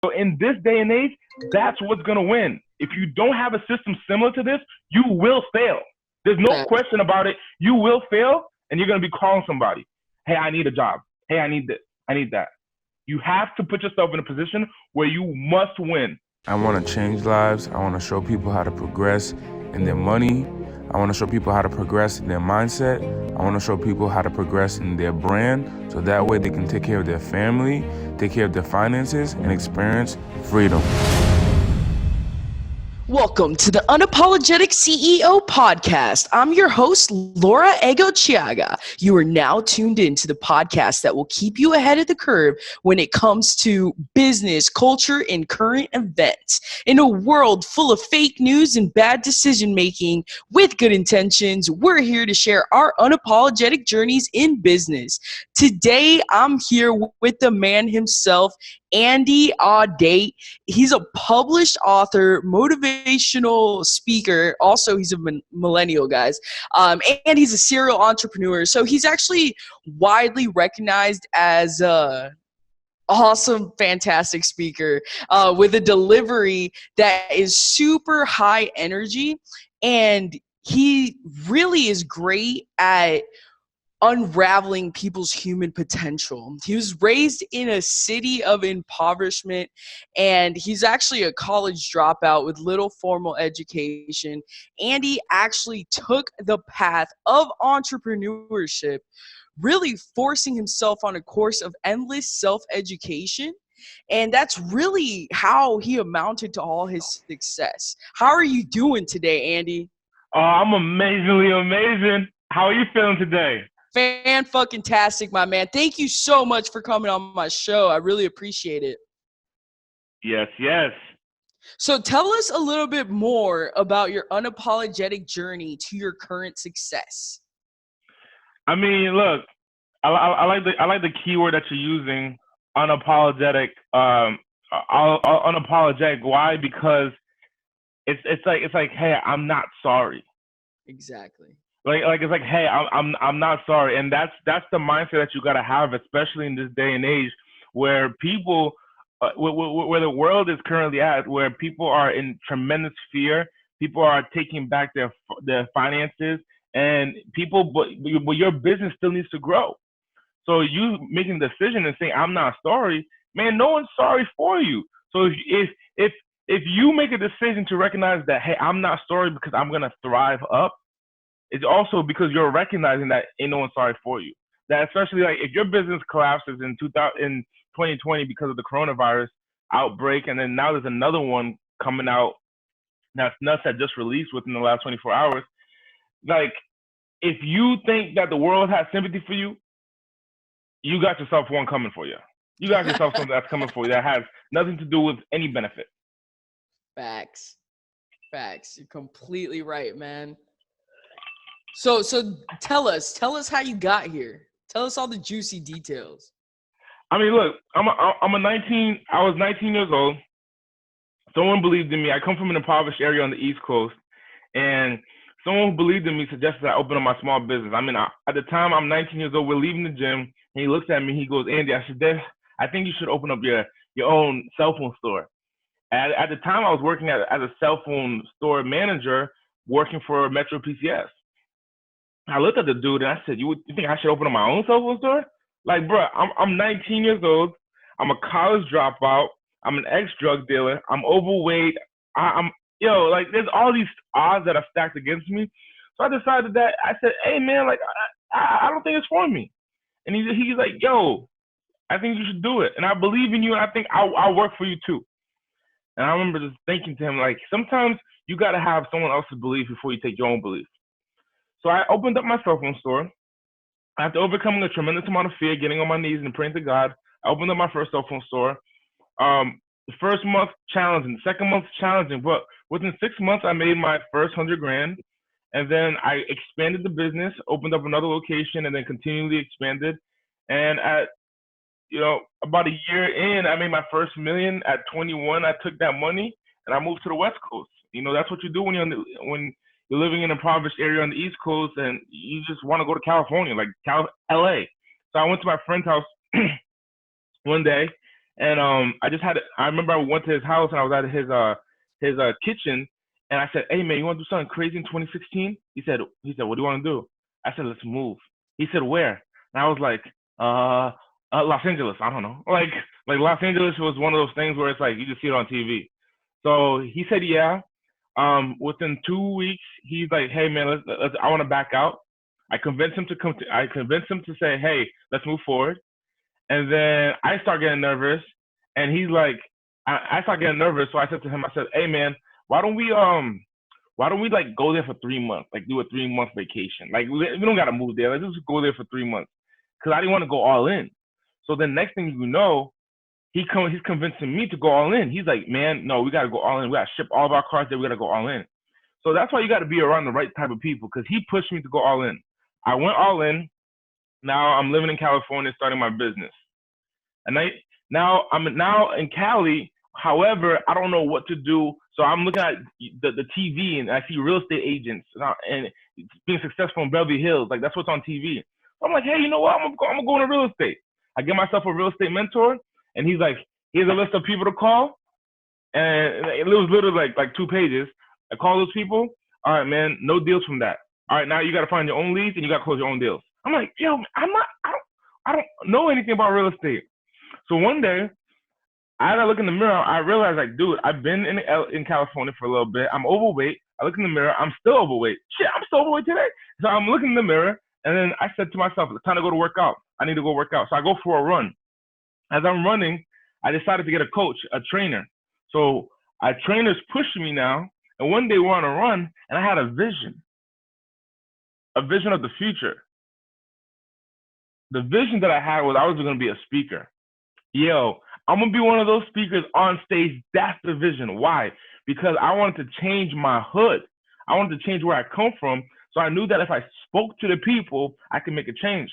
So in this day and age, that's what's going to win. If you don't have a system similar to this, you will fail. There's no question about it. You will fail, and you're going to be calling somebody. Hey, I need a job. Hey, I need this. I need that. You have to put yourself in a position where you must win. I want to change lives. I want to show people how to progress in their money. I want to show people how to progress in their mindset. I want to show people how to progress in their brand, so that way they can take care of their family, take care of their finances, and experience freedom. Welcome to the Unapologetic CEO Podcast. I'm your host, Laura Egocheaga. You are now tuned in to the podcast that will keep you ahead of the curve when it comes to business, culture, and current events. In a world full of fake news and bad decision-making with good intentions, we're here to share our unapologetic journeys in business. Today, I'm here with the man himself, Audate. He's a published author, motivational speaker. Also, he's a millennial, guys. And he's a serial entrepreneur. So he's actually widely recognized as a awesome, fantastic speaker with a delivery that is super high energy. And he really is great at unraveling people's human potential. He was raised in a city of impoverishment, and he's actually a college dropout with little formal education. And he actually took the path of entrepreneurship, really forcing himself on a course of endless self-education. And that's really how he amounted to all his success. How are you doing today, Andy? I'm amazingly amazing. How are you feeling today? Fan-fucking-tastic, my man. Thank you so much for coming on my show. I really appreciate it. Yes. So tell us a little bit more about your unapologetic journey to your current success. I mean, look, I like the keyword that you're using, unapologetic. Unapologetic. Why? Because it's like, hey, I'm not sorry. Exactly. Like it's like, hey, I'm not sorry, and that's the mindset that you gotta have, especially in this day and age where people, where the world is currently at, where people are in tremendous fear, people are taking back their finances, and but your business still needs to grow. So you making the decision and saying I'm not sorry, man, no one's sorry for you. So if you make a decision to recognize that, hey, I'm not sorry because I'm gonna thrive up. It's also because you're recognizing that ain't no one sorry for you. That especially like if your business collapses in 2020 because of the coronavirus outbreak, and then now there's another one coming out that's nuts that just released within the last 24 hours. Like, if you think that the world has sympathy for you, you got yourself one coming for you. You got yourself something that's coming for you that has nothing to do with any benefit. Facts. You're completely right, man. So tell us how you got here. Tell us all the juicy details. I mean, look, I was 19 years old. Someone believed in me. I come from an impoverished area on the East Coast, and someone who believed in me suggested I open up my small business. I mean, at the time, I'm 19 years old. We're leaving the gym, and he looks at me. He goes, Andy, I think you should open up your own cell phone store. At the time, I was working as a cell phone store manager, working for Metro PCS. I looked at the dude and I said, you think I should open up my own cell phone store? Like, bro, I'm 19 years old. I'm a college dropout. I'm an ex-drug dealer. I'm overweight. Like, there's all these odds that are stacked against me. So I decided that, I said, hey, man, like, I don't think it's for me. And he's like, yo, I think you should do it. And I believe in you, and I think I'll work for you too. And I remember just thinking to him, like, sometimes you got to have someone else's belief before you take your own belief. So I opened up my cell phone store. After overcoming a tremendous amount of fear, getting on my knees and praying to God, I opened up my first cell phone store. The first month challenging, the second month challenging, but within 6 months I made my first $100,000, and then I expanded the business, opened up another location, and then continually expanded. And at about a year in, I made my first $1 million. At 21, I took that money and I moved to the West Coast. That's what you do when you're living in an impoverished area on the East Coast and you just want to go to California, like LA. So I went to my friend's house one day And I remember I went to his house and I was at his kitchen, and I said, "Hey man, you want to do something crazy in 2016?" What do you want to do? I said, "Let's move." He said, "Where?" And I was like, Los Angeles. I don't know. Like Los Angeles was one of those things where it's like you just see it on TV. So he said, "Yeah." Within 2 weeks, he's like, "Hey man, I want to back out." I convinced him to say, "Hey, let's move forward." And then I start getting nervous, and he's like, I start getting nervous. So I said to him, I said, "Hey man, why don't we like go there for 3 months, like do a 3 month vacation? Like we don't gotta move there. Let's just go there for 3 months." Because I didn't want to go all in. So then next thing you know, he's convincing me to go all in. He's like, "Man, no, we gotta go all in. We gotta ship all of our cars there. We gotta go all in." So that's why you gotta be around the right type of people, because he pushed me to go all in. I went all in. Now I'm living in California, starting my business. And I'm now in Cali. However, I don't know what to do. So I'm looking at the TV, and I see real estate agents and being successful in Beverly Hills. Like that's what's on TV. So I'm like, hey, you know what? I'm gonna go into real estate. I get myself a real estate mentor, and he's like, here's a list of people to call, and it was literally like 2 pages. I call those people. All right, man, no deals from that. All right, now you got to find your own leads and you got to close your own deals. I'm like, yo, I don't know anything about real estate. So one day, as I look in the mirror, I realize, like, dude, I've been in California for a little bit. I'm overweight. I look in the mirror. I'm still overweight. Shit, I'm still overweight today. So I'm looking in the mirror, and then I said to myself, it's time to go to work out. I need to go work out. So I go for a run. As I'm running, I decided to get a coach, a trainer. So our trainer's pushing me now. And one day we're on a run, and I had a vision of the future. The vision that I had was I was going to be a speaker. Yo, I'm going to be one of those speakers on stage. That's the vision. Why? Because I wanted to change my hood. I wanted to change where I come from. So I knew that if I spoke to the people, I could make a change.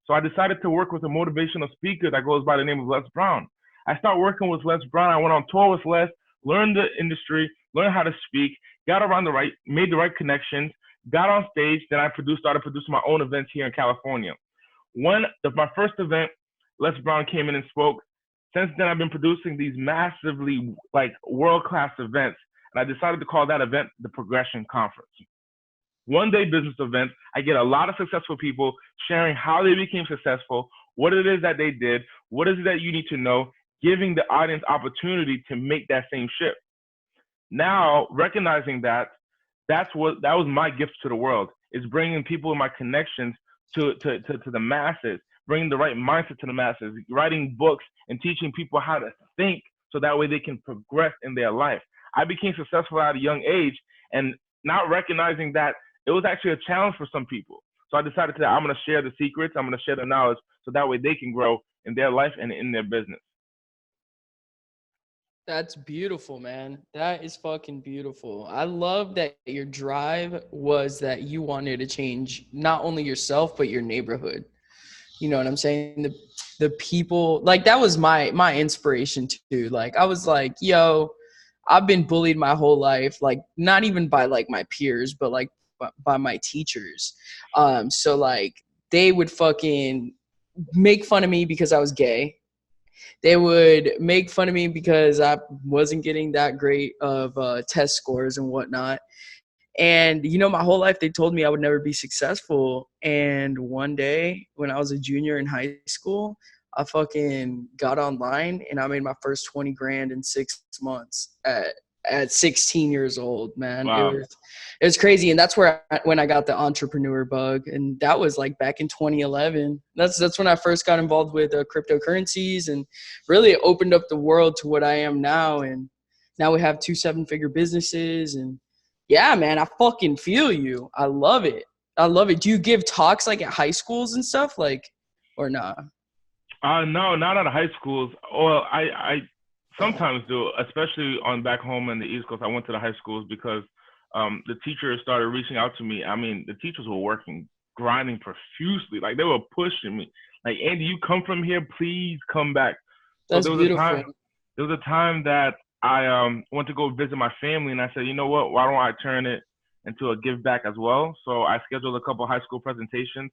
So I decided to work with a motivational speaker that goes by the name of Les Brown. I started working with Les Brown. I went on tour with Les, learned the industry, learned how to speak, made the right connections, got on stage. Then I started producing my own events here in California. My first event, Les Brown came in and spoke. Since then, I've been producing these massively world-class events, and I decided to call that event the Progression Conference. One-day business event. I get a lot of successful people sharing how they became successful, what it is that they did, what is it that you need to know, giving the audience opportunity to make that same shift. Now, recognizing that was my gift to the world, is bringing people in my connections to the masses, bringing the right mindset to the masses, writing books and teaching people how to think so that way they can progress in their life. I became successful at a young age and not recognizing that it was actually a challenge for some people. So I decided that I'm going to share the secrets, I'm going to share the knowledge so that way they can grow in their life and in their business. That's beautiful, man. That is fucking beautiful. I love that your drive was that you wanted to change not only yourself, but your neighborhood. You know what I'm saying? The people, like, that was my inspiration too. Like, I was like, yo, I've been bullied my whole life, like, not even by like my peers, but like by my teachers. So like they would fucking make fun of me because I was gay. They would make fun of me because I wasn't getting that great of test scores and whatnot. And, you know, my whole life they told me I would never be successful. And one day when I was a junior in high school, I fucking got online and I made my first 20 grand in 6 months at 16 years old, man. Wow. It was crazy. And that's when I got the entrepreneur bug. And that was like back in 2011. That's when I first got involved with cryptocurrencies, and really it opened up the world to what I am now. And now we have 2 7-figure businesses. And yeah, man, I fucking feel you. I love it. Do you give talks like at high schools and stuff, like, or not? No, not at high schools. Well, I sometimes do, especially on back home in the East Coast. I went to the high schools because the teachers started reaching out to me. I mean, the teachers were working, grinding profusely. Like, they were pushing me. Like, Andy, you come from here, please come back. That's so beautiful. There was a time that I went to go visit my family, and I said, you know what, why don't I turn it into a give back as well? So I scheduled a couple of high school presentations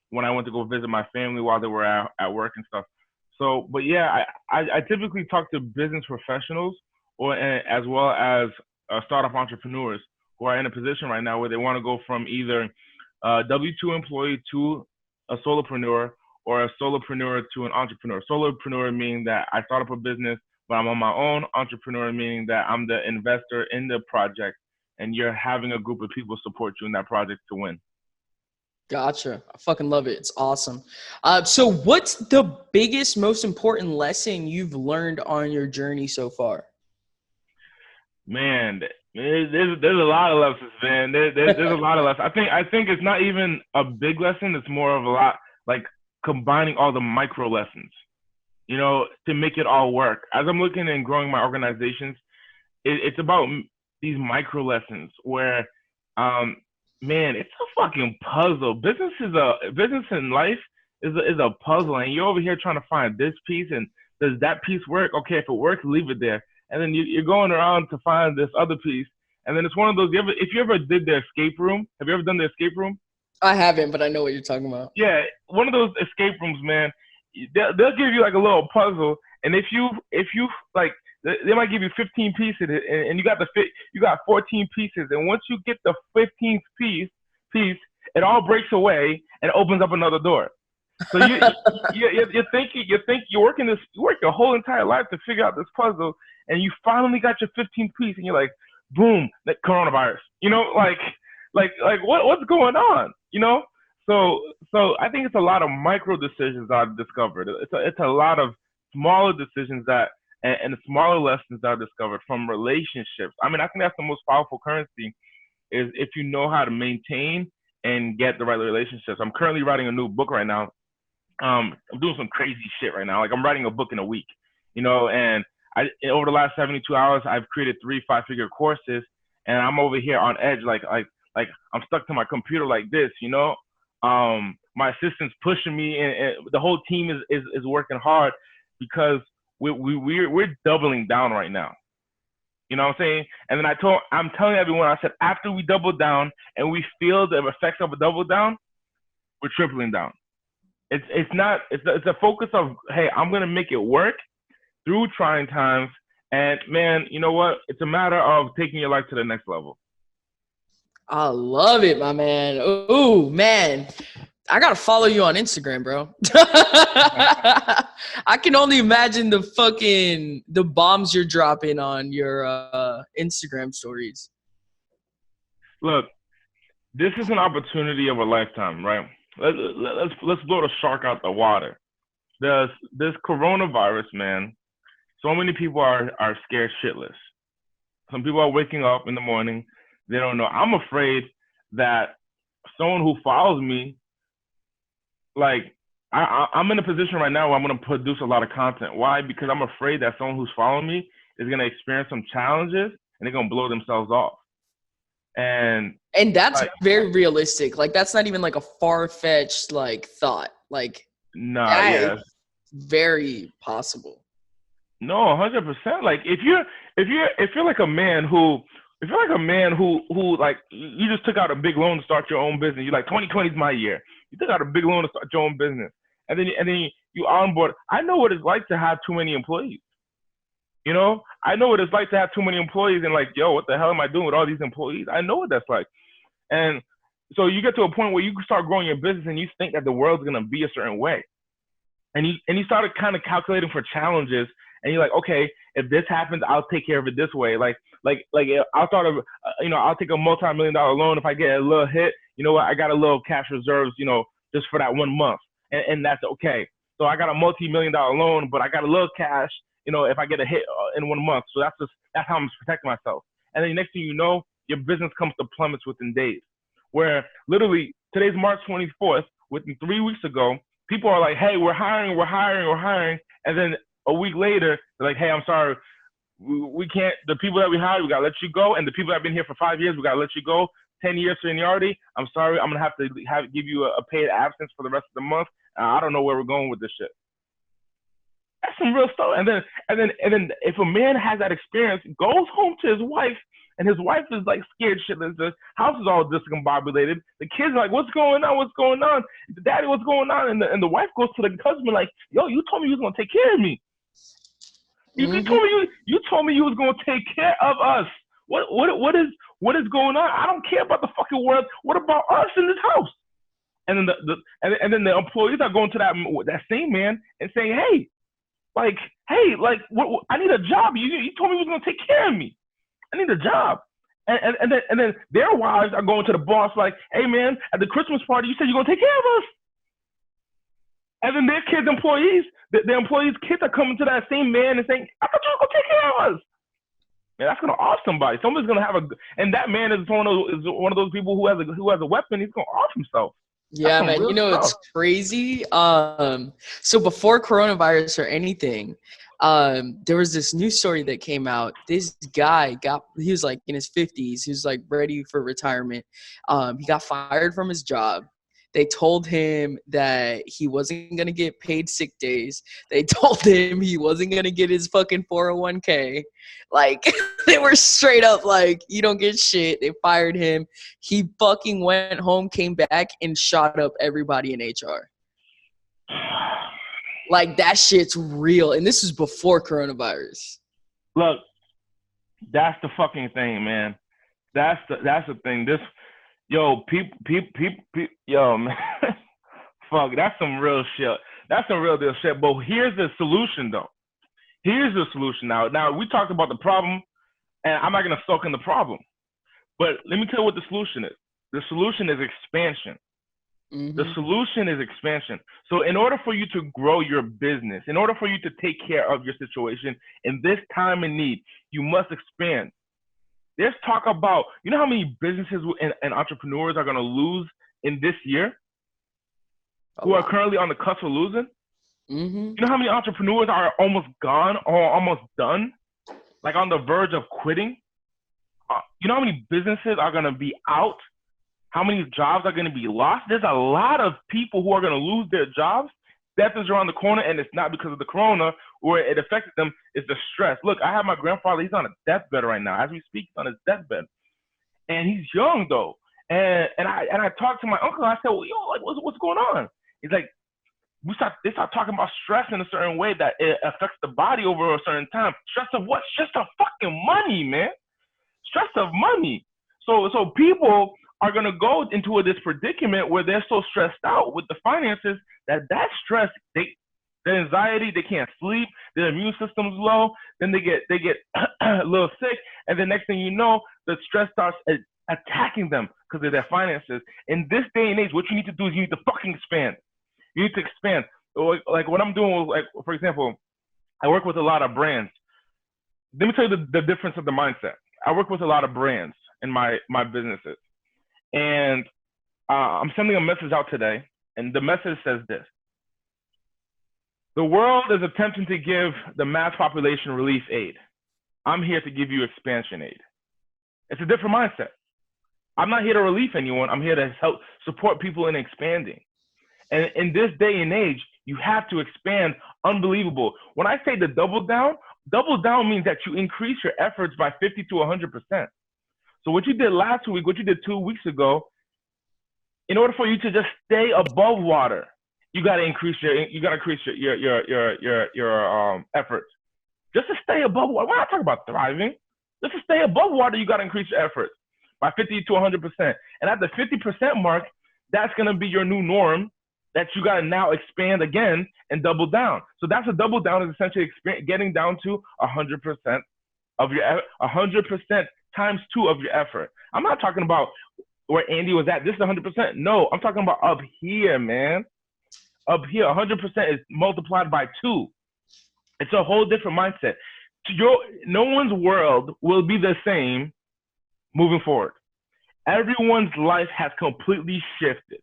when I went to go visit my family while they were at work and stuff. So, but yeah, I typically talk to business professionals or as well as startup entrepreneurs who are in a position right now where they want to go from either a W-2 employee to a solopreneur or a solopreneur to an entrepreneur. Solopreneur meaning that I start up a business, but I'm on my own. Entrepreneur meaning that I'm the investor in the project and you're having a group of people support you in that project to win. Gotcha. I fucking love it. It's awesome. So what's the biggest, most important lesson you've learned on your journey so far? Man, there's a lot of lessons, man. There's a lot of lessons. I think it's not even a big lesson. It's more of a lot like combining all the micro lessons, you know, to make it all work. As I'm looking and growing my organizations, it's about these micro lessons where, man, it's a fucking puzzle. Business in life is a puzzle, and you're over here trying to find this piece, and does that piece work? Okay, if it works, leave it there. And then you're going around to find this other piece, and then it's one of those. If you ever did the escape room, have you ever done the escape room? I haven't, but I know what you're talking about. Yeah, one of those escape rooms, man. They'll give you like a little puzzle, and if you like, they might give you 15 pieces, and you got 14 pieces, and once you get the 15th piece, it all breaks away and opens up another door. So you think you work your whole entire life to figure out this puzzle, and you finally got your 15th piece, and you're like, boom, that coronavirus. You know, like what's going on? You know. So I think it's a lot of micro decisions I've discovered. It's a lot of smaller decisions and smaller lessons that I've discovered from relationships. I mean, I think that's the most powerful currency is if you know how to maintain and get the right relationships. I'm currently writing a new book right now. I'm doing some crazy shit right now. Like I'm writing a book in a week, you know, and over the last 72 hours, I've created 3 5-figure courses, and I'm over here on edge, like I'm stuck to my computer like this, you know. My assistant's pushing me, and the whole team is working hard because we're doubling down right now. You know what I'm saying? And then I'm telling everyone, I said, after we double down and we feel the effects of a double down, we're tripling down. It's a focus of, hey, I'm going to make it work through trying times. And man, you know what? It's a matter of taking your life to the next level. I love it, my man. Oh, man. I got to follow you on Instagram, bro. I can only imagine the bombs you're dropping on your Instagram stories. Look, this is an opportunity of a lifetime, right? Let's blow the shark out the water. This coronavirus, man, so many people are scared shitless. Some people are waking up in the morning. They don't know. I'm afraid that someone who follows me, like, I'm in a position right now where I'm going to produce a lot of content. Why? Because I'm afraid that someone who's following me is going to experience some challenges and they're going to blow themselves off. And that's like, very realistic. Like, that's not even like a far-fetched like thought. Like, yeah, very possible. No, 100%. Like, if you're like a man who like, you just took out a big loan to start your own business. You're like, 2020 is my year. You took out a big loan to start your own business, and then you onboard. I know what it's like to have too many employees. You know, I know what it's like to have too many employees and like, yo, what the hell am I doing with all these employees? I know what that's like. And so you get to a point where you start growing your business and you think that the world's gonna be a certain way, and you started kind of calculating for challenges. And you're like, okay, if this happens, I'll take care of it this way. Like I'll start I'll take a multi-million-dollar loan if I get a little hit. You know what? I got a little cash reserves, you know, just for that 1 month, and that's okay. So I got a multi-million-dollar loan, but I got a little cash, you know, if I get a hit in 1 month. So that's how I'm protecting myself. And then the next thing you know, your business comes to plummets within days. Where literally today's March 24th, within 3 weeks ago, people are like, hey, we're hiring, and then a week later, they're like, hey, I'm sorry, we can't, the people that we hired, we got to let you go. And the people that have been here for 5 years, we got to let you go. 10 years seniority, I'm sorry, I'm going to have to give you a paid absence for the rest of the month. I don't know where we're going with this shit. That's some real stuff. And then if a man has that experience, goes home to his wife And his wife is like scared shitless. The house is all discombobulated. The kids are like, what's going on? What's going on? Daddy, what's going on? And the wife goes to the husband like, yo, you told me you was gonna take care of me. You told me you was gonna take care of us. What is going on? I don't care about the fucking world. What about us in this house? And then then the employees are going to that same man and saying, hey, what, I need a job. You told me you was gonna take care of me. I need a job. And then their wives are going to the boss like, hey man, at the Christmas party you said you're gonna take care of us. And then their kids' employees, the employees' kids are coming to that same man and saying, I thought you were gonna take care of us. Man, that's gonna off somebody. Somebody's gonna have and that man is one of those people who has a weapon. He's gonna off himself. Yeah, man. You know, it's crazy. So before coronavirus or anything, there was this news story that came out. This guy he was like in his 50s. He was like ready for retirement. He got fired from his job. They told him that he wasn't going to get paid sick days. They told him he wasn't going to get his fucking 401k. Like, they were straight up like, you don't get shit. They fired him. He fucking went home, came back, and shot up everybody in HR. Like, that shit's real. And this is before coronavirus. Look, that's the fucking thing, man. That's the thing. Yo, people, yo, man, fuck, that's some real shit. That's some real deal shit. But here's the solution, though. Here's the solution now. Now, we talked about the problem, and I'm not going to soak in the problem. But let me tell you what the solution is. The solution is expansion. Mm-hmm. The solution is expansion. So in order for you to grow your business, in order for you to take care of your situation in this time of need, you must expand. There's talk about, you know how many businesses and entrepreneurs are going to lose in this year who are currently on the cusp of losing? Mm-hmm. You know how many entrepreneurs are almost gone or almost done? Like on the verge of quitting? You know how many businesses are going to be out? How many jobs are going to be lost? There's a lot of people who are going to lose their jobs. Death is around the corner, and it's not because of the corona where it affected them. It's the stress. Look, I have my grandfather. He's on a deathbed right now. As we speak, he's on his deathbed. And he's young, though. And I talked to my uncle. I said, well, yo, like, what's going on? He's like, they start talking about stress in a certain way that it affects the body over a certain time. Stress of what? Stress of fucking money, man. Stress of money. So people are going to go into this predicament where they're so stressed out with the finances that stress, the anxiety, they can't sleep, their immune system's low, then they get a little sick, and the next thing you know, the stress starts attacking them because of their finances. In this day and age, what you need to do is you need to fucking expand. You need to expand. Like what I'm doing, like for example, I work with a lot of brands. Let me tell you the difference of the mindset. I work with a lot of brands in my businesses. And I'm sending a message out today, and the message says this. The world is attempting to give the mass population relief aid. I'm here to give you expansion aid. It's a different mindset. I'm not here to relieve anyone. I'm here to help support people in expanding. And in this day and age, you have to expand unbelievable. When I say the double down means that you increase your efforts by 50 to 100%. So what you did last week, what you did 2 weeks ago, in order for you to just stay above water, you got to increase your efforts. Just to stay above water. We're not talking about thriving. Just to stay above water, you got to increase your efforts by 50 to 100%. And at the 50% mark, that's going to be your new norm that you got to now expand again and double down. So that's a double down is essentially getting down to 100% of your 100% times 2 of your effort. I'm not talking about where Andy was at. This is 100%. No, I'm talking about up here, man. Up here, 100% is multiplied by 2. It's a whole different mindset. No one's world will be the same moving forward. Everyone's life has completely shifted.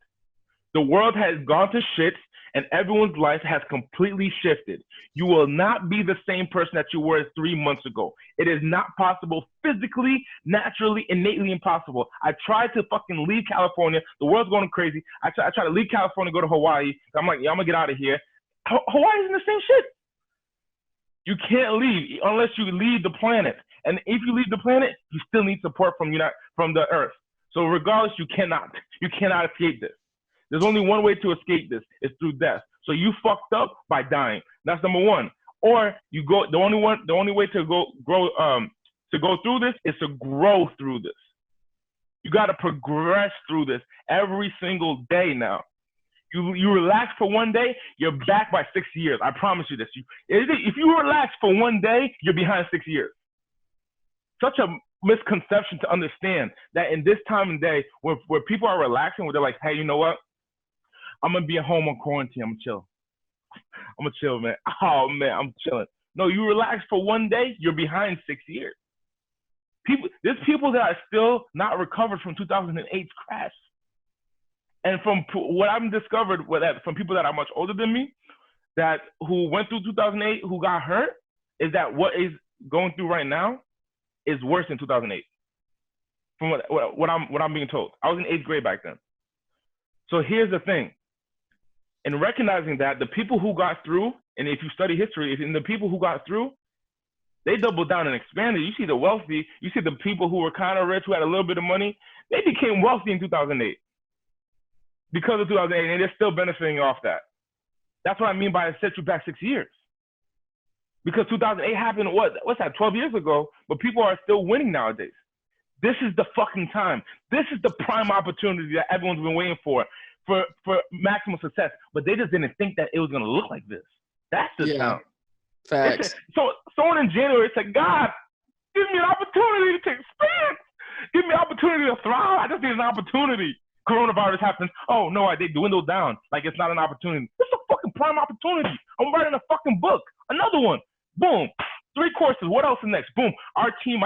The world has gone to shit, and everyone's life has completely shifted. You will not be the same person that you were 3 months ago. It is not possible physically, naturally, innately impossible. I tried to fucking leave California. The world's going crazy. I try to leave California, go to Hawaii. I'm like, yeah, I'm going to get out of here. Hawaii is in the same shit. You can't leave unless you leave the planet. And if you leave the planet, you still need support from the Earth. So regardless, you cannot escape this. There's only one way to escape this. It's through death. So you fucked up by dying. That's number one. Or you go. The only way to go through this is to grow through this. You got to progress through this every single day now. You relax for one day, you're back by 6 years. I promise you this. If you relax for one day, you're behind 6 years. Such a misconception to understand that in this time and day where people are relaxing, where they're like, hey, you know what? I'm going to be at home on quarantine. I'm going to chill, man. Oh, man, I'm chilling. No, you relax for one day, you're behind 6 years. There's people that are still not recovered from 2008's crash. And from what I've discovered, from people that are much older than me, who went through 2008, who got hurt, is that what is going through right now is worse than 2008. From what I'm being told, I was in 8th grade back then. So here's the thing: in recognizing that the people who got through, and if you study history, the people who got through, they doubled down and expanded. You see the wealthy, you see the people who were kind of rich, who had a little bit of money, they became wealthy in 2008. Because of 2008, and they're still benefiting off that. That's what I mean by it set you back 6 years. Because 2008 happened, what's that, 12 years ago, but people are still winning nowadays. This is the fucking time. This is the prime opportunity that everyone's been waiting for maximum success. But they just didn't think that it was going to look like this. That's the time. Facts. So someone in January said, God, give me an opportunity to expand. Give me an opportunity to thrive. I just need an opportunity. Coronavirus happens. Oh no, they dwindled down. Like it's not an opportunity. It's a fucking prime opportunity. I'm writing a fucking book. Another one. Boom. 3 courses. What else is next? Boom. Our team,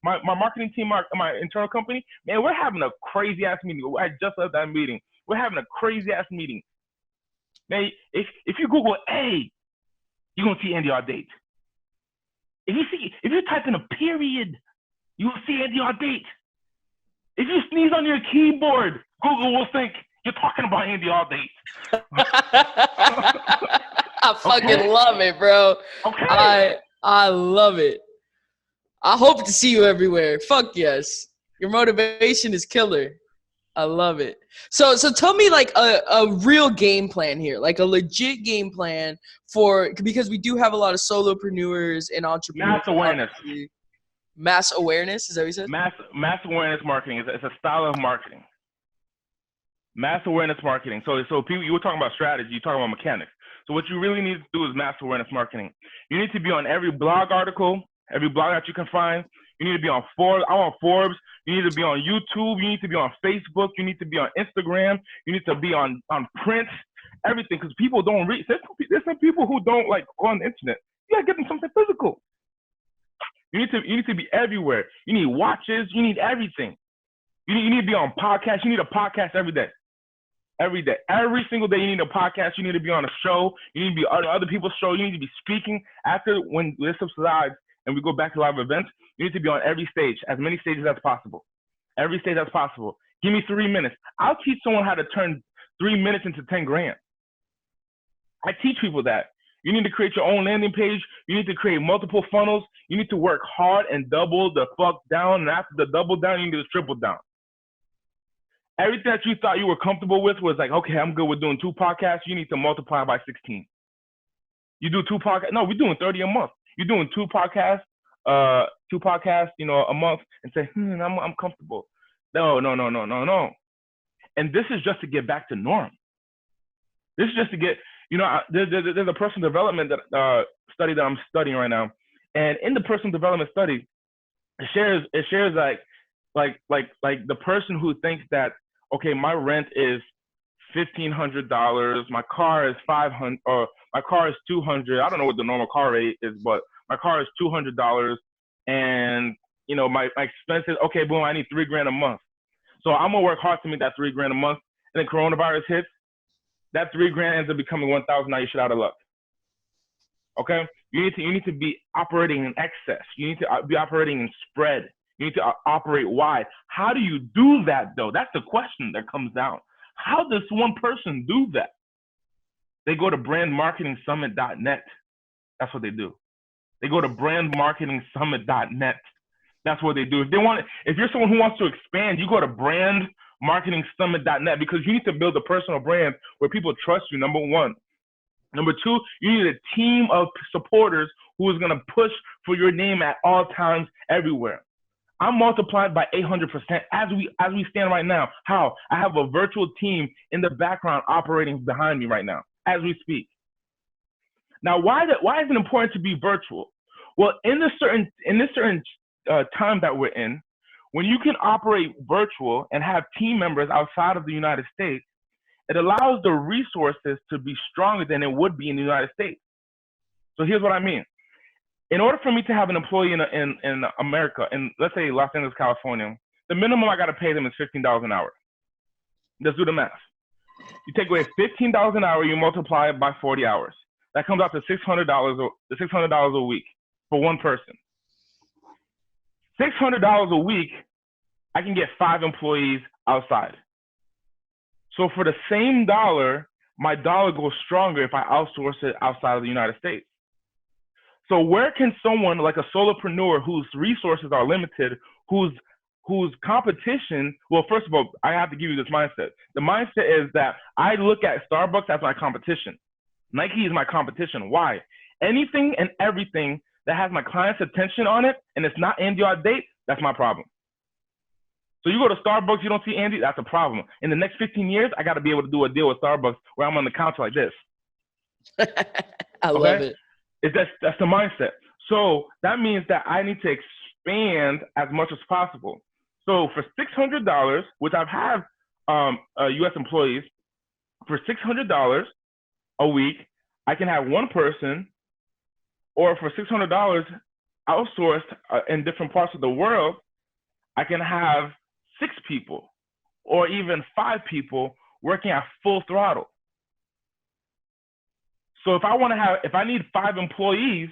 my marketing team, my internal company, man, we're having a crazy ass meeting. I just left that meeting. We're having a crazy ass meeting. Man, if you Google A, you're gonna see Andy Audate. If you type in a period, you will see Andy Audate. If you sneeze on your keyboard, Google will think you're talking about Andy Audate. I fucking love it, bro. Okay. I love it. I hope to see you everywhere. Fuck yes. Your motivation is killer. I love it. So tell me like a real game plan here, like a legit game plan because we do have a lot of solopreneurs and entrepreneurs. Mass awareness. Mass awareness, is that what you said? Mass awareness marketing is a style of marketing. Mass awareness marketing. So people, you were talking about strategy, you're talking about mechanics. So what you really need to do is mass awareness marketing. You need to be on every blog article, every blog that you can find. You need to be on Forbes. I'm on Forbes. You need to be on YouTube. You need to be on Facebook. You need to be on Instagram. You need to be on print, everything. Because people don't read. There's some people who don't like go on the internet. You gotta get them something physical. You need to be everywhere. You need watches. You need everything. You need to be on podcasts. You need a podcast every day. Every day. Every single day you need a podcast. You need to be on a show. You need to be on other people's show. You need to be speaking. After when this subsides and we go back to live events, you need to be on every stage, as many stages as possible. Every stage as possible. Give me 3 minutes. I'll teach someone how to turn 3 minutes into 10 grand. I teach people that. You need to create your own landing page. You need to create multiple funnels. You need to work hard and double the fuck down. And after the double down, you need to triple down. Everything that you thought you were comfortable with was like, okay, I'm good with doing 2 podcasts. You need to multiply by 16. You do 2 podcasts. No, we're doing 30 a month. You're doing 2 podcasts, a month, and say, I'm comfortable. No. And this is just to get back to norm. This is just to get, there's a personal development study that I'm studying right now, and in the personal development study, it shares like the person who thinks that, okay, my rent is $1,500, my car is $500, or my car is $200. I don't know what the normal car rate is, but my car is $200, and my expenses. Okay, boom, I need $3,000 a month. So I'm gonna work hard to make that $3,000 a month. And then coronavirus hits, that $3,000 ends up becoming $1,000. Now you're shit out of luck. Okay, you need to be operating in excess. You need to be operating in spread. You need to operate wide. How do you do that though? That's the question that comes down. How does one person do that? They go to brandmarketingsummit.net. That's what they do. They go to brandmarketingsummit.net. That's what they do. If you're someone who wants to expand, you go to brandmarketingsummit.net because you need to build a personal brand where people trust you, number one. Number two, you need a team of supporters who is going to push for your name at all times, everywhere. I'm multiplied by 800% as we stand right now. How? I have a virtual team in the background operating behind me right now as we speak. Now, why is it important to be virtual? Well, in this certain time that we're in, when you can operate virtual and have team members outside of the United States, it allows the resources to be stronger than it would be in the United States. So here's what I mean. In order for me to have an employee in America, in let's say Los Angeles, California, the minimum I got to pay them is $15 an hour. Let's do the math. You take away $15 an hour, you multiply it by 40 hours. That comes out to $600 a week for one person. $600 a week, I can get 5 employees outside. So for the same dollar, my dollar goes stronger if I outsource it outside of the United States. So where can someone like a solopreneur whose resources are limited, whose competition, well, first of all, I have to give you this mindset. The mindset is that I look at Starbucks as my competition. Nike is my competition. Why? Anything and everything that has my client's attention on it and it's not Andy Audate, that's my problem. So you go to Starbucks, you don't see Andy, that's a problem. In the next 15 years, I got to be able to do a deal with Starbucks where I'm on the counter like this. I love it. That's the mindset. So that means that I need to expand as much as possible. So for $600, which I've had U.S. employees, for $600 a week, I can have one person, or for $600 outsourced in different parts of the world, I can have 6 people or even 5 people working at full throttle. So if I need 5 employees,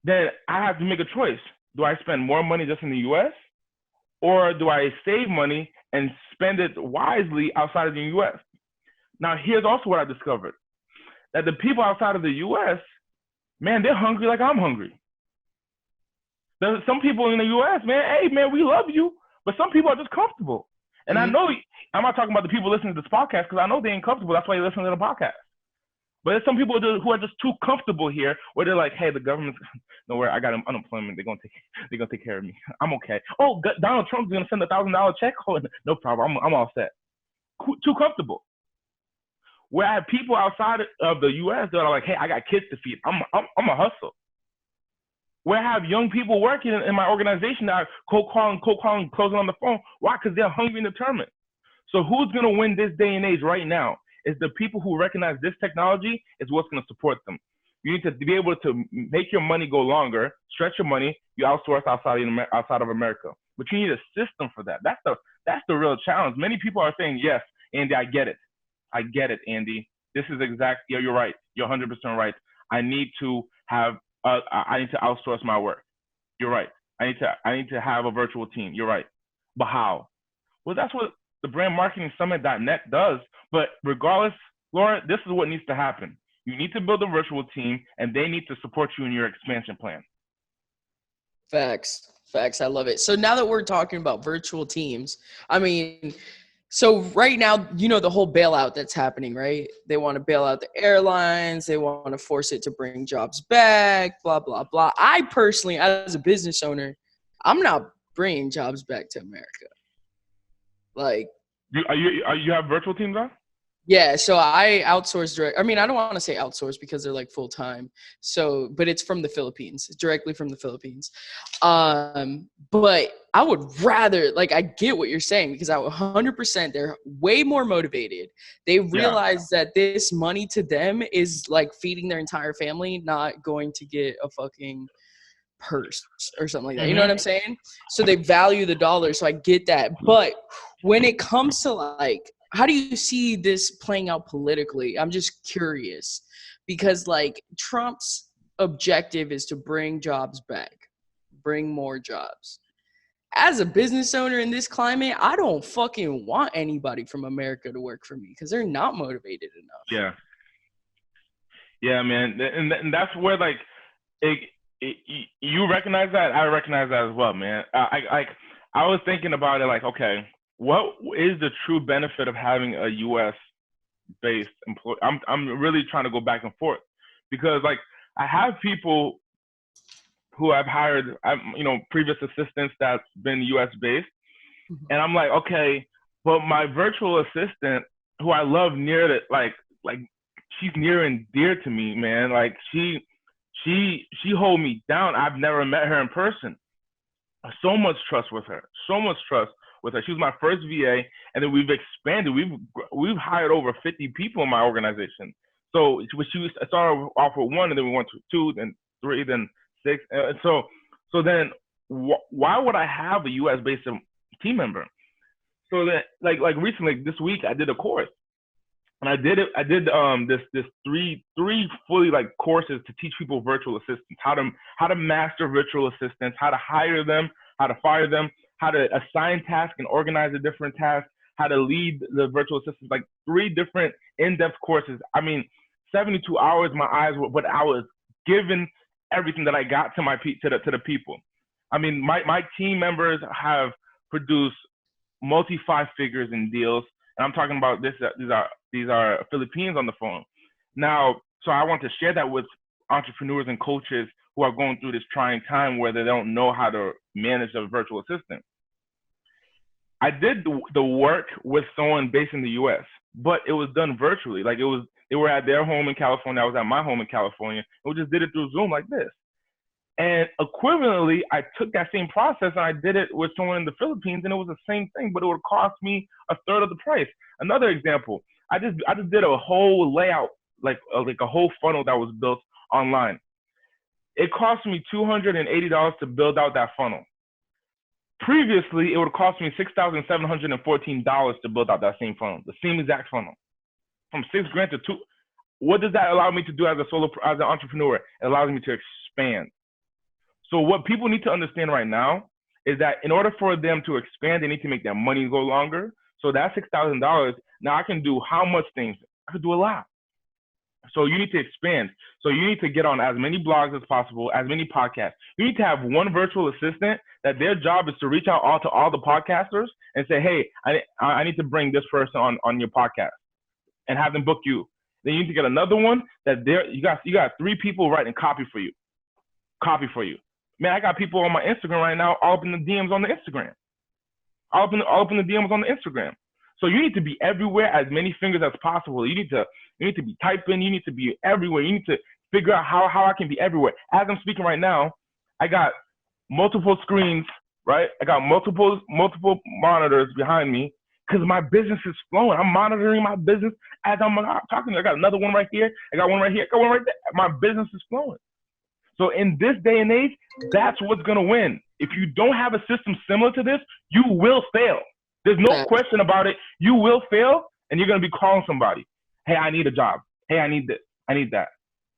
then I have to make a choice. Do I spend more money just in the US, or do I save money and spend it wisely outside of the US? Now, here's also what I discovered, that the people outside of the US, man, they're hungry like I'm hungry. There's some people in the US, man, hey, man, we love you, but some people are just comfortable. And I know, I'm not talking about the people listening to this podcast because I know they ain't comfortable. That's why they listen to the podcast. But there's some people who are just too comfortable here, where they're like, hey, the government's, no worry, I got unemployment. They're gonna take care of me. I'm okay. Oh, Donald Trump's gonna send $1,000 check. Oh, no problem. I'm all set. Too comfortable. Where I have people outside of the U.S. that are like, hey, I got kids to feed. I'm a hustle. Where I have young people working in my organization that are cold calling, closing on the phone. Why? Because they're hungry and determined. So who's gonna win this day and age right now? Is the people who recognize this technology is what's going to support them. You need to be able to make your money go longer, stretch your money, you outsource outside of America. But you need a system for that. That's the real challenge. Many people are saying, yes, Andy, I get it. I get it, Andy. This is yeah, you're right. You're 100% right. I need to outsource my work. You're right. I need to have a virtual team. You're right. But how? Well, that's what the brandmarketingsummit.net does. But regardless, Laura, this is what needs to happen. You need to build a virtual team, and they need to support you in your expansion plan. Facts. I love it. So now that we're talking about virtual teams, I mean, so right now, you know, the whole bailout that's happening, right? They want to bail out the airlines. They want to force it to bring jobs back, blah, blah, blah. I personally, as a business owner, I'm not bringing jobs back to America. Like, you have virtual teams on? Yeah, so I outsource direct. I mean, I don't want to say outsource because they're like full time. So, but it's from the Philippines, directly from the Philippines. But I would rather, like, I get what you're saying because 100%, they're way more motivated. They realize that this money to them is like feeding their entire family, not going to get a fucking purse or something like that. You know what I'm saying? So they value the dollar. So I get that. But when it comes to like, how do you see this playing out politically? I'm just curious because like Trump's objective is to bring jobs back, bring more jobs. As a business owner in this climate, I don't fucking want anybody from America to work for me because they're not motivated enough. Yeah, man. And that's where like, You recognize that? I recognize that as well, man. I was thinking about it like, okay, what is the true benefit of having a U.S. based employee? I'm really trying to go back and forth because like I have people who I've hired, previous assistants that's been U.S. based, and I'm like, okay, but my virtual assistant, who I love near that, like she's near and dear to me, man. Like she hold me down. I've never met her in person. So much trust with her. She was my first VA, and then we've expanded. We've hired over 50 people in my organization. So she started off with one, and then we went to two, then three, then six. So then why would I have a U.S. based team member? So that like recently this week I did a course. And I did this three fully like courses to teach people virtual assistants, how to master virtual assistants, how to hire them, how to fire them, how to assign tasks and organize the different tasks, how to lead the virtual assistants, like 3 different in-depth courses. I mean, 72 hours, my eyes were, but I was given everything that I got to the people. I mean, my team members have produced multi 5 figures in deals. And I'm talking about these are Filipinos on the phone. Now, so I want to share that with entrepreneurs and coaches who are going through this trying time where they don't know how to manage a virtual assistant. I did the work with someone based in the US, but it was done virtually. Like they were at their home in California. I was at my home in California. And we just did it through Zoom like this. And equivalently, I took that same process and I did it with someone in the Philippines, and it was the same thing, but it would cost me a third of the price. Another example, I just did a whole layout, like a whole funnel that was built online. It cost me $280 to build out that funnel. Previously, it would cost me $6,714 to build out that same funnel, the same exact funnel, from $6,000 to $2,000. What does that allow me to do as an entrepreneur? It allows me to expand. So what people need to understand right now is that in order for them to expand, they need to make their money go longer. So that $6,000, now I can do how much things? I could do a lot. So you need to expand. So you need to get on as many blogs as possible, as many podcasts. You need to have one virtual assistant that their job is to reach out to all the podcasters and say, hey, I need to bring this person on your podcast and have them book you. Then you need to get another one that you got 3 people writing copy for you. Man, I got people on my Instagram right now, all up in the DMs on the Instagram. All up in the DMs on the Instagram. So you need to be everywhere, as many fingers as possible. You need to be typing. You need to be everywhere. You need to figure out how I can be everywhere. As I'm speaking right now, I got multiple screens, right? I got multiple monitors behind me because my business is flowing. I'm monitoring my business as I'm talking. I got another one right here. I got one right here. I got one right there. My business is flowing. So in this day and age, that's what's going to win. If you don't have a system similar to this, you will fail. There's no question about it. You will fail, and you're going to be calling somebody. Hey, I need a job. Hey, I need this. I need that.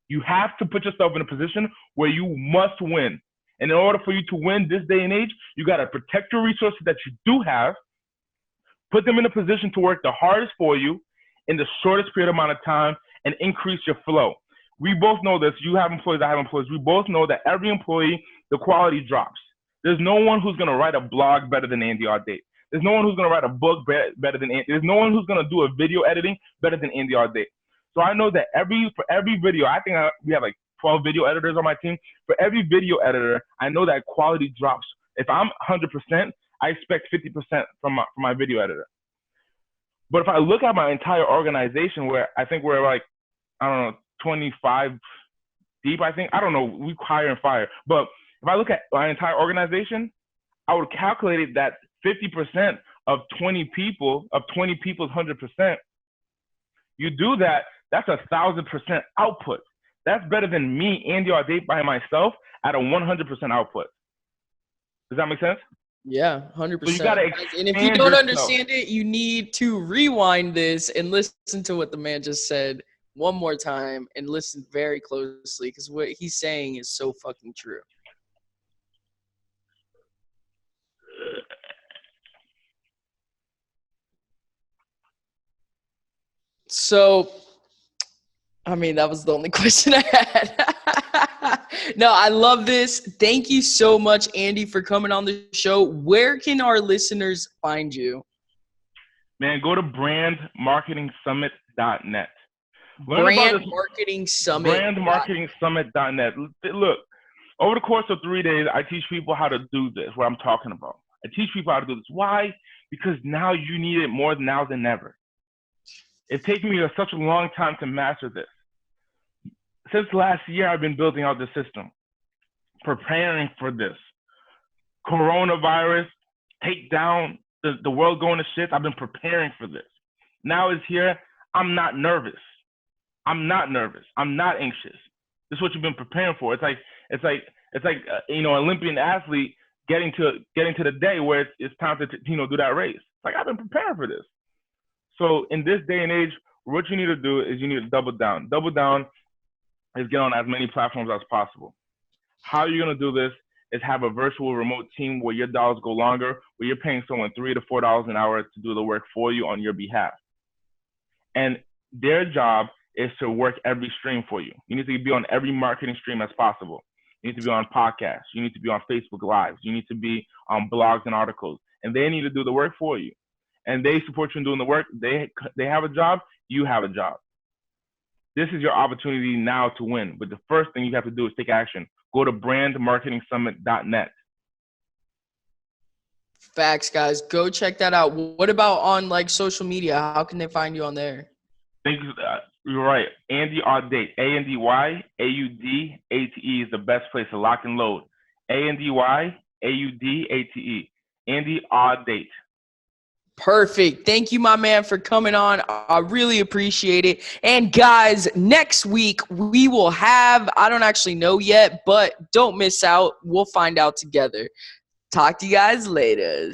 You have to put yourself in a position where you must win. And in order for you to win this day and age, you got to protect your resources that you do have, put them in a position to work the hardest for you in the shortest period amount of time, and increase your flow. We both know this. You have employees, I have employees. We both know that every employee, the quality drops. There's no one who's going to write a blog better than Andy Audate. There's no one who's going to write a book better than Andy. There's no one who's going to do a video editing better than Andy Audate. So I know that for every video, I think we have like 12 video editors on my team. For every video editor, I know that quality drops. If I'm 100%, I expect 50% from my video editor. But if I look at my entire organization, where I think we're like, I don't know, 25 deep, I think. I don't know. We hire and fire. But if I look at my entire organization, I would calculate it that 50% of 20 people's 100%. You do that, that's 1,000% output. That's better than me, Andy Audate, by myself at a 100% output. Does that make sense? Yeah, 100%. So you gotta and if you don't understand it, you need to rewind this and listen to what the man just said one more time and listen very closely, because what he's saying is so fucking true. So, I mean, that was the only question I had. No, I love this. Thank you so much, Andy, for coming on the show. Where can our listeners find you? Man, go to brandmarketingsummit.net. Brandmarketingsummit.net. Look, over the course of 3 days, I teach people how to do this, what I'm talking about. I teach people how to do this. Why? Because now you need it more now than ever. It takes me such a long time to master this. Since last year, I've been building out the system, preparing for this. Coronavirus, take down the world going to shit. I've been preparing for this. Now it's here. I'm not nervous. I'm not anxious. This is what you've been preparing for. It's like Olympian athlete getting to the day where it's time to do that race. Like, I've been preparing for this. So in this day and age, what you need to do is you need to double down. Double down is get on as many platforms as possible. How you're gonna do this is have a virtual remote team where your dollars go longer, where you're paying someone $3 to $4 an hour to do the work for you on your behalf. And their job is to work every stream for you. You need to be on every marketing stream as possible. You need to be on podcasts. You need to be on Facebook Lives. You need to be on blogs and articles. And they need to do the work for you. And they support you in doing the work. They have a job. You have a job. This is your opportunity now to win. But the first thing you have to do is take action. Go to brandmarketingsummit.net. Facts, guys. Go check that out. What about on social media? How can they find you on there? Thank you. You're right. Andy Audate. ANDYAUDATE is the best place to lock and load. ANDYAUDATE. Andy Audate. Perfect. Thank you, my man, for coming on. I really appreciate it. And guys, next week we will have, I don't actually know yet, but don't miss out. We'll find out together. Talk to you guys later.